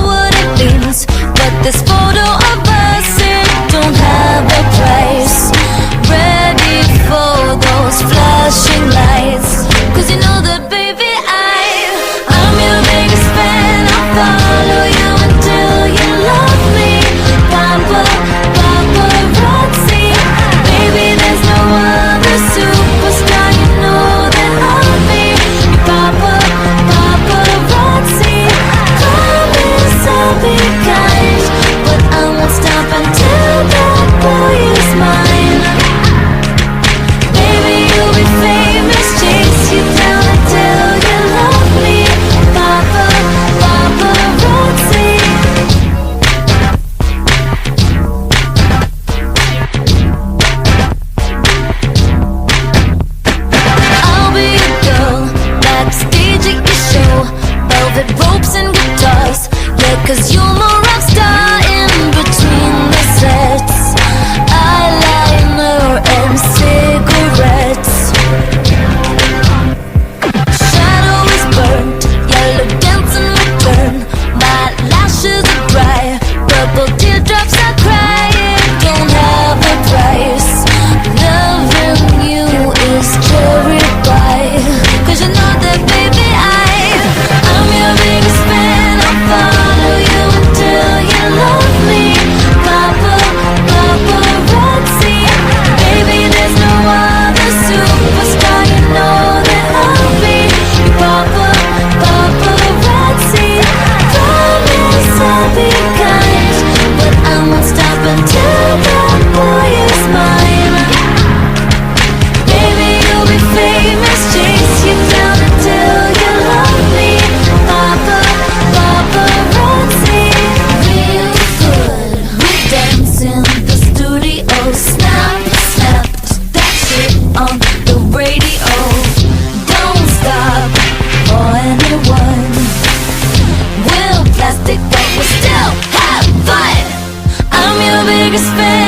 what it means, but this photo of us, it don't have a price. Ready for those flashing lights, 'cause you know that baby I'm your biggest fan. I'll follow you until you love me. Papa, paparazzi, baby there's no other superstar, you know that I'll be Papa, paparazzi. Promise I'll be kind, but I won't stop until that boy is mine. Baby you'll be famous, chase you down until you love me. Papa, paparazzi. I'll be a girl backstage at your show, velvet ropes and guitars, yeah, 'cause you're my rock star in between the sets. Eyeliner and cigarettes, shadow is burnt, yellow dance in return. My lashes are dry, purple teardrops I cry. It don't have a price. Loving you is cherry pie, 'cause you know that baby I'm your biggest fan. I'll follow you until you love me. Papa, paparazzi, baby there's no other superstar, you know that I'll be Papa, paparazzi. Promise I'll be kind, but I won't stop until that boy is mine. Baby you'll be famous, chase you down until you love me. Papa, paparazzi. Real good, we dance in the studio. Snap, snap, that shit on the radio. Don't stop for anyone. We'll plastic but we'll still have fun. I'm your biggest fan.